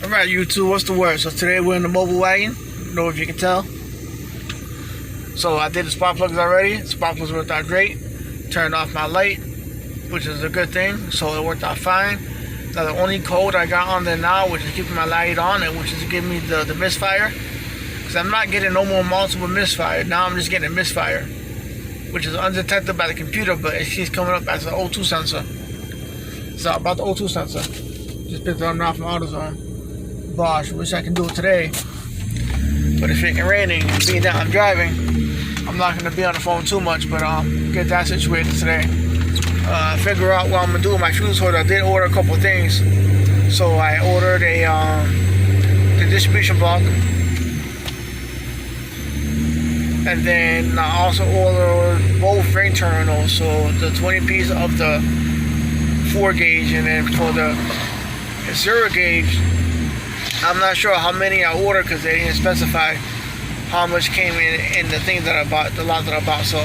Alright YouTube, what's the word? So today we're in the mobile wagon. I don't know if you can tell. So I did the spark plugs already. The spark plugs worked out great. Turned off my light, which is a good thing. So it worked out fine. Now the only code I got on there now, which is keeping my light on, and which is giving me the misfire. Because I'm not getting no more multiple misfire. Now I'm just getting a misfire, which is undetected by the computer, but it keeps coming up as an O2 sensor. So about the O2 sensor. Just picked it up off my AutoZone. Bosh, wish I could do it today, but it's freaking raining. Being that I'm driving, I'm not going to be on the phone too much, but get that situated today. Figure out what I'm going to do with my fuse holder. I did order a couple of things. So I ordered the distribution block, and then I also ordered both ring terminals, so the 20 piece of the 4 gauge, and then for the 0 gauge, I'm not sure how many I ordered because they didn't specify how much came in the thing that I bought, the lot that I bought. So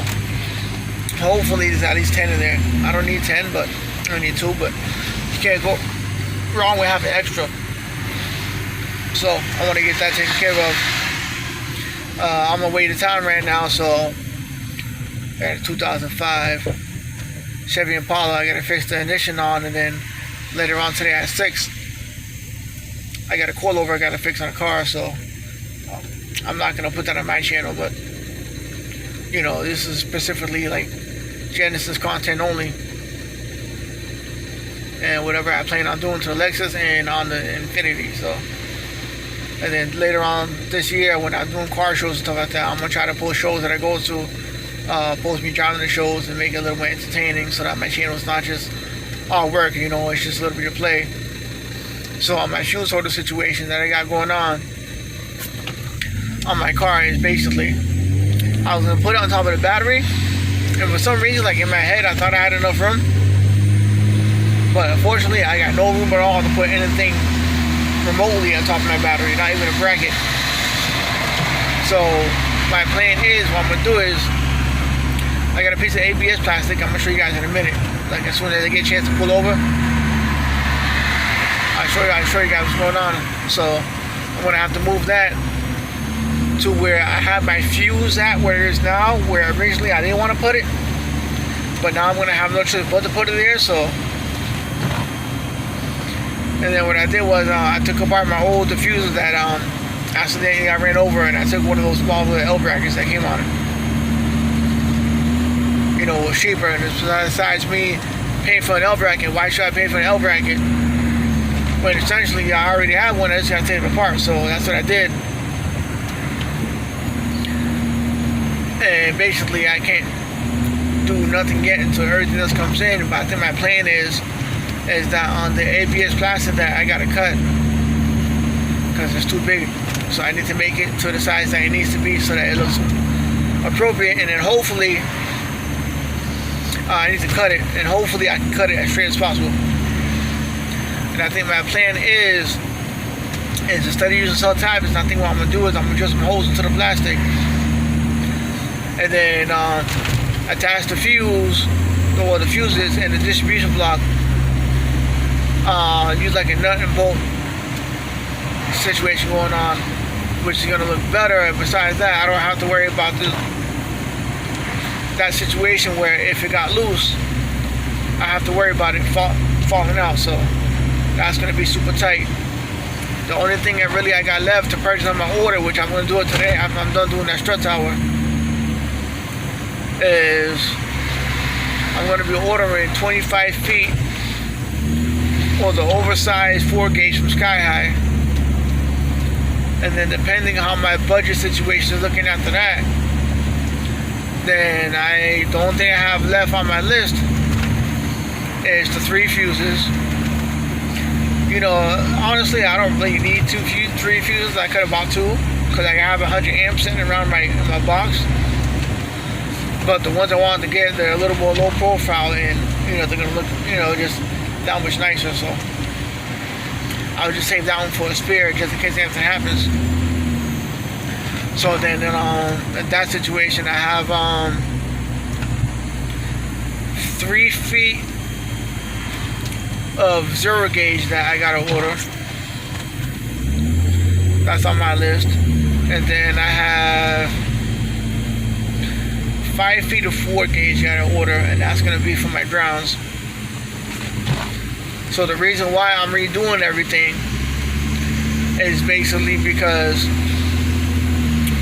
hopefully there's at least 10 in there. I don't need 10, but I need 2, but you can't go wrong with having extra. So I want to get that taken care of. I'm on my way to town right now, so I got a 2005 Chevy Impala. I got to fix the ignition on, and then later on today at 6, I got a coilover I got to fix on a car. So I'm not going to put that on my channel, but you know, this is specifically like Genesis content only, and whatever I plan on doing to the Lexus and on the Infiniti. So, and then later on this year, when I'm doing car shows and stuff like that, I'm gonna try to post shows that I go to, post me driving the shows and make it a little more entertaining, so that my channel is not just all work, you know, it's just a little bit of play. So on my fuse holder situation that I got going on my car is basically, I was gonna put it on top of the battery, and for some reason, like in my head, I thought I had enough room, but unfortunately I got no room at all to put anything remotely on top of my battery, not even a bracket. So my plan is, what I'm gonna do is, I got a piece of ABS plastic. I'm gonna show you guys in a minute. Like as soon as I get a chance to pull over, I'll show you guys what's going on. So I'm gonna have to move that to where I have my fuse at, where it is now, where originally I didn't want to put it, but now I'm gonna have no choice but to put it there. So, and then what I did was I took apart my old diffuser that accidentally I ran over, and I took one of those small little L brackets that came on it. You know, it was cheaper, and besides me paying for an L bracket, why should I pay for an L bracket when essentially I already have one? I just gotta take it apart. So that's what I did. And basically I can't do nothing yet until everything else comes in. But I think my plan is that on the ABS plastic that I gotta cut, because it's too big. So I need to make it to the size that it needs to be, so that it looks appropriate. And then hopefully I need to cut it, and hopefully I can cut it as straight as possible. And I think my plan is instead of using cell tablets, I think what I'm gonna do is I'm gonna drill some holes into the plastic, and then attach the fuse, or the fuses, and the distribution block. Use like a nut and bolt situation going on, which is gonna look better. And besides that, I don't have to worry about that situation where if it got loose, I have to worry about it falling out. So that's gonna be super tight. The only thing that really I got left to purchase on my order, which I'm gonna do it today after I'm done doing that strut tower, is I'm going to be ordering 25 feet or the oversized 4 gauge from Sky High, and then depending on how my budget situation is looking after that, then the only thing I have left on my list is the 3 fuses. You know, honestly, I don't really need 3 fuses. I could have bought 2 because I have 100 amps sitting around in my box. But the ones I wanted to get, they're a little more low profile, and you know, they're gonna look, you know, just that much nicer. So I'll just save that one for a spare, just in case anything happens. So then in that situation, I have 3 feet of 0 gauge that I gotta order. That's on my list. And then I have 5 feet of 4 gauge I gotta order, and that's gonna be for my grounds. So the reason why I'm redoing everything is basically because,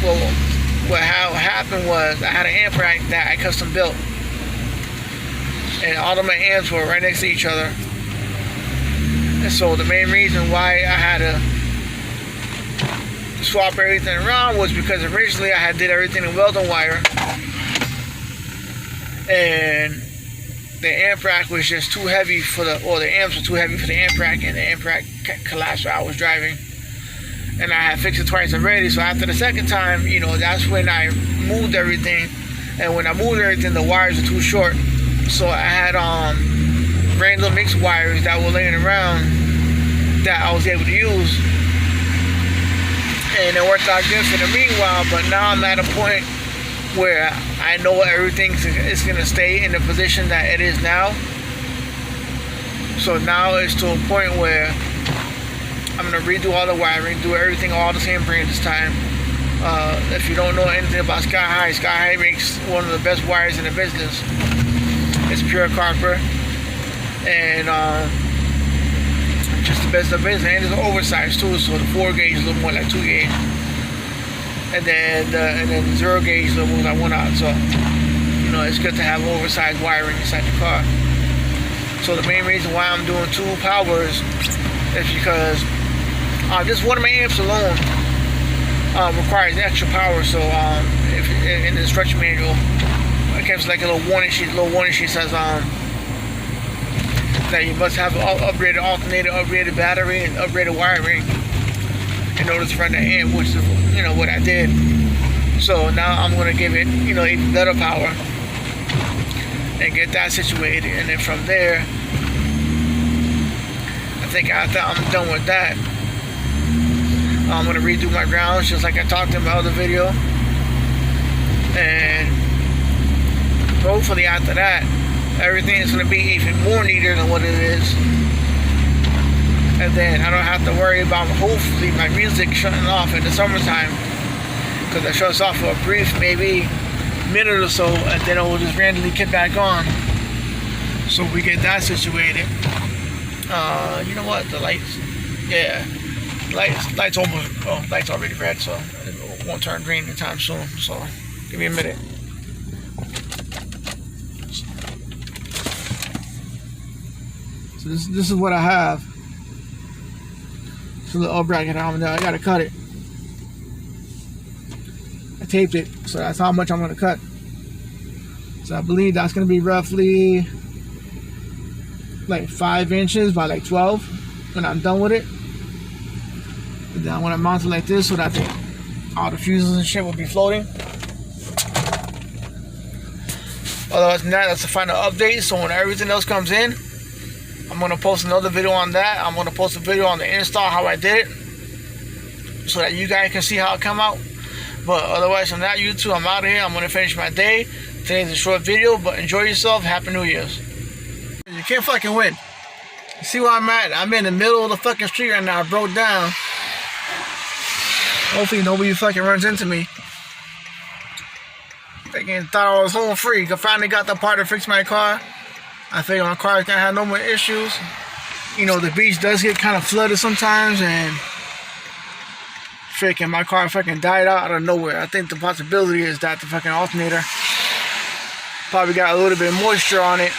well, how happened was I had an amp rack that I custom built, and all of my amps were right next to each other. And so the main reason why I had to swap everything around was because originally I had did everything in welding wire, and the amp rack was just too heavy for the amps were too heavy for the amp rack, and the amp rack collapsed while I was driving. And I had fixed it twice already, so after the second time, you know, that's when I moved everything. And when I moved everything, the wires were too short. So I had random mixed wires that were laying around that I was able to use. And it worked out good for the meanwhile, but now I'm at a point where I know everything is going to stay in the position that it is now. So now it's to a point where I'm going to redo all the wiring, do everything all the same brand this time. If you don't know anything about Sky High, Sky High makes one of the best wires in the business. It's pure copper, and just the best of the business. And it's oversized too, so the 4 gauge is a little more like 2 gauge, and then the 0 gauge is a little more like 1 out. So you know, it's good to have oversized wiring inside the car. So the main reason why I'm doing 2 powers is because just one of my amps alone requires extra power. So if in the instruction manual, it gives like a little warning sheet. Says that you must have an upgraded alternator, upgraded battery, and upgraded wiring in order to run the amp, which is, you know, what I did. So now I'm going to give it, you know, even better power and get that situated. And then from there, I think after I'm done with that, I'm going to redo my grounds just like I talked in my other video. And hopefully after that, everything is going to be even more neater than what it is. And then I don't have to worry about, hopefully, my music shutting off in the summertime, because it shuts off for a brief, maybe minute or so, and then it will just randomly kick back on. So we get that situated. You know what? The lights, yeah, lights already red, so it won't turn green anytime soon. So give me a minute. So this is what I have. It's a little bracket on there. I gotta cut it. I taped it, so that's how much I'm gonna cut. So I believe that's gonna be roughly like 5 inches by like 12 when I'm done with it. And then I'm gonna mount it like this so that all the fuses and shit will be floating. Other than that, that's the final update. So when everything else comes in, I'm going to post another video on that. I'm going to post a video on the install, how I did it, so that you guys can see how it come out. But otherwise, from that, YouTube, I'm out of here. I'm going to finish my day. Today's a short video, but enjoy yourself. Happy New Year's. You can't fucking win. You see where I'm at? I'm in the middle of the fucking street right now. I broke down. Hopefully nobody fucking runs into me. They thought I was home free. I finally got the part to fix my car. I think my car is gonna have no more issues. You know, the beach does get kind of flooded sometimes, and freaking my car fucking died out of nowhere. I think the possibility is that the fucking alternator probably got a little bit of moisture on it,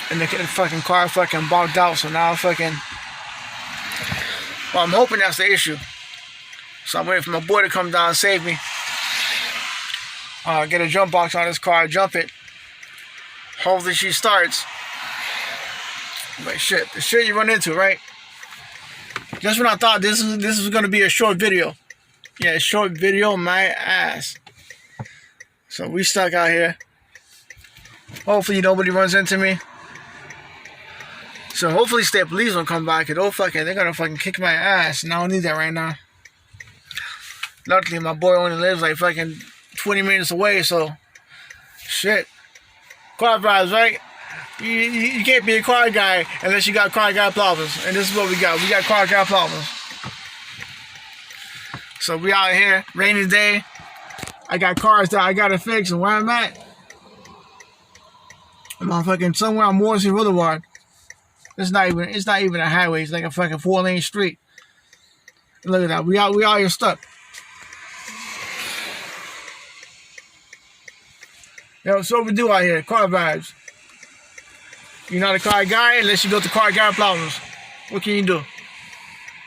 and the fucking car fucking bogged out. So now well, I'm hoping that's the issue. So I'm waiting for my boy to come down and save me. Get a jump box on this car, jump it. Hopefully she starts. But shit, the shit you run into, right? Just when I thought this was gonna be a short video. Yeah, a short video, my ass. So we stuck out here. Hopefully nobody runs into me. So hopefully state police don't come by, cause they're gonna fucking kick my ass, and I don't need that right now. Luckily my boy only lives like fucking 20 minutes away, so shit. Car drives, right? You can't be a car guy unless you got car guy problems. And this is what we got. We got car guy problems. So we out here, rainy day. I got cars that I gotta fix, and where I'm at, I'm on fucking somewhere on Morrissey Boulevard. It's not even a highway. It's like a fucking 4-lane street. Look at that. We out here stuck. Yo, so what we do out here. Car vibes. You're not a car guy unless you go to Car Guy Plazas. What can you do?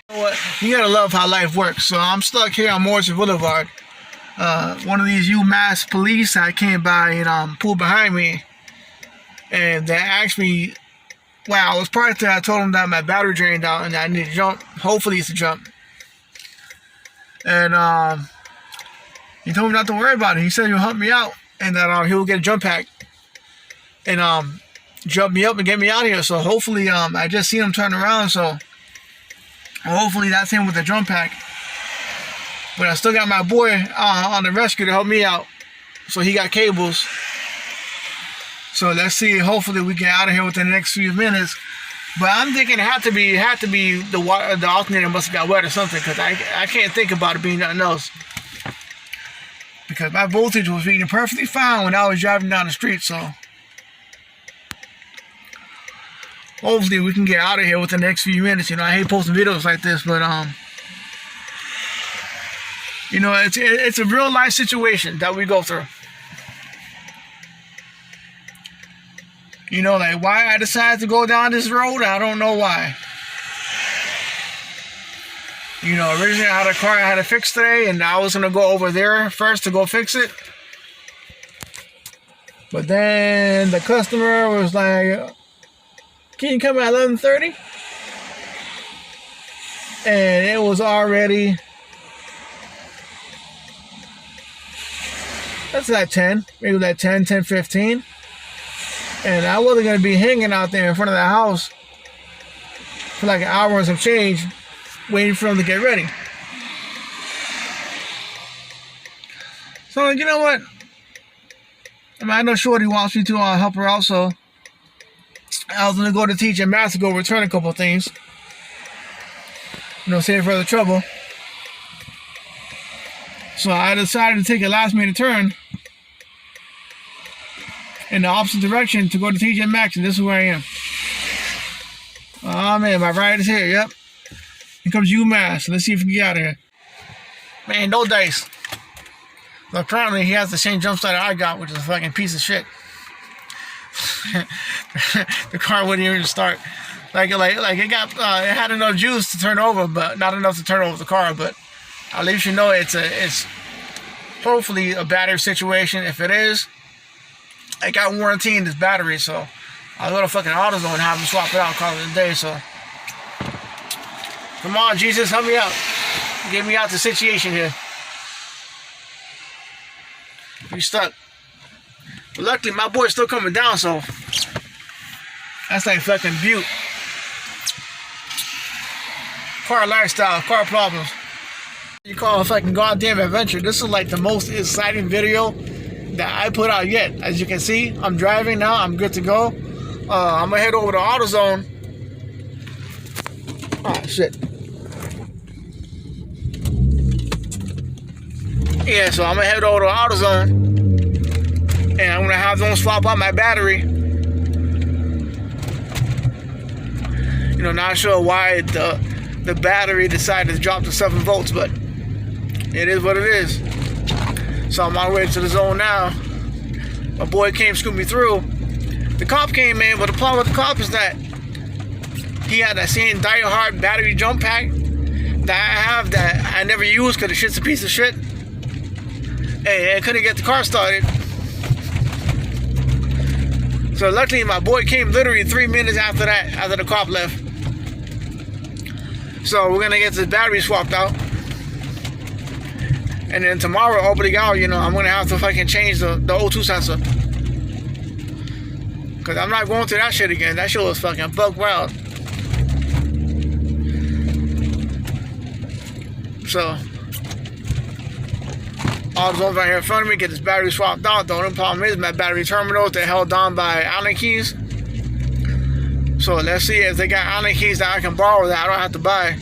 You know what? You gotta love how life works. So I'm stuck here on Morrissey Boulevard. One of these UMass police I came by and pulled behind me, and they asked me, wow, it was prior to that I told them that my battery drained out and I need to jump. Hopefully it's a jump. And he told me not to worry about it. He said he'll help me out and that he'll get a jump pack and jump me up and get me out of here. So hopefully I just seen him turn around, so hopefully that's him with the jump pack. But I still got my boy on the rescue to help me out. So he got cables. So let's see. Hopefully we get out of here within the next few minutes. But I'm thinking it had to be the alternator must have got wet or something, because I can't think about it being nothing else. Because my voltage was reading perfectly fine when I was driving down the street. So hopefully we can get out of here within the next few minutes. You know, I hate posting videos like this, but you know, it's a real life situation that we go through. You know, like why I decided to go down this road, I don't know why. You know, originally I had a car I had to fix today, and I was gonna go over there first to go fix it. But then the customer was like, "Can you come at 11:30?" And it was already, that's like 10, maybe like 10:15. And I wasn't going to be hanging out there in front of the house for like an hour and some change waiting for him to get ready. So, you know what? I know Shorty wants me to help her out, so I was going to go to TJ Maxx to go return a couple of things. You know, save further trouble. So I decided to take a last minute turn in the opposite direction to go to TJ Maxx, and this is where I am. Oh man, my ride is here, yep. Here comes UMass. Let's see if we can get out of here. Man, no dice. But apparently he has the same jump starter I got, which is a fucking piece of shit. The car wouldn't even start. Like it got, it had enough juice to turn over, but not enough to turn over the car. But at least you know it's hopefully a battery situation. If it is, I got warranty in this battery, so I'll go to fucking AutoZone and have them swap it out, call it a day. So come on, Jesus, help me out. Get me out the situation here. We stuck. But luckily, my boy's still coming down, so that's like fucking Butte. Car lifestyle, car problems. You call a fucking goddamn adventure. This is like the most exciting video that I put out yet. As you can see, I'm driving now. I'm good to go. I'm gonna head over to AutoZone. Oh shit. Yeah, so I'm gonna head over to AutoZone, and I'm gonna have them swap out my battery. You know, not sure why the battery decided to drop to 7 volts, but it is what it is. So I'm on my way to the zone now. My boy came, scooped me through. The cop came in, but the problem with the cop is that he had that same die-hard battery jump pack that I have that I never use because the shit's a piece of shit. And I couldn't get the car started. So luckily my boy came literally 3 minutes after that, after the cop left. So we're gonna get this battery swapped out. And then tomorrow, obligado, you know, I'm gonna have to fucking change the O2 sensor. Cause I'm not going through that shit again. That shit was fucking buck wild. So AutoZone's right here in front of me, get this battery swapped out. The only problem is my battery terminals, they're held down by Allen keys. So let's see if they got Allen keys that I can borrow that I don't have to buy.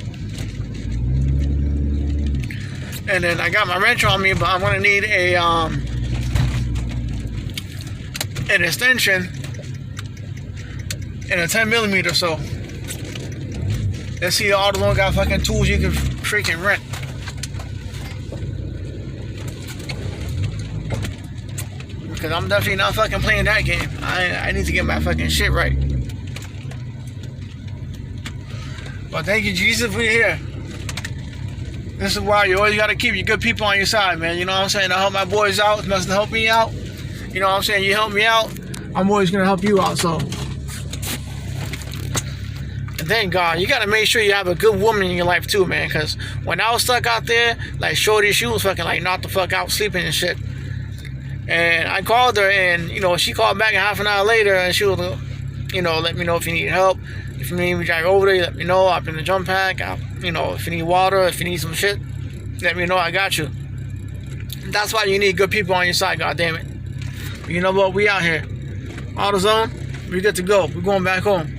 And then I got my wrench on me, but I'm gonna need a an extension and a 10mm. So let's see, AutoZone got fucking tools you can freaking rent. Because I'm definitely not fucking playing that game. I need to get my fucking shit right. But thank you, Jesus, for here. This is why you always got to keep your good people on your side, man. You know what I'm saying? I help my boys out. It's nothing to help me out. You know what I'm saying? You help me out, I'm always going to help you out. So, and thank God. You got to make sure you have a good woman in your life, too, man. Because when I was stuck out there, like, Shorty, she was fucking, like, knocked the fuck out, sleeping and shit. And I called her, and, you know, she called back half an hour later, and she was, you know, let me know if you need help. If you need me to drive over there, you let me know. I'll bring the jump pack. You know, if you need water, if you need some shit, let me know. I got you. That's why you need good people on your side, goddammit. You know what? We out here. AutoZone, we good to go. We're going back home.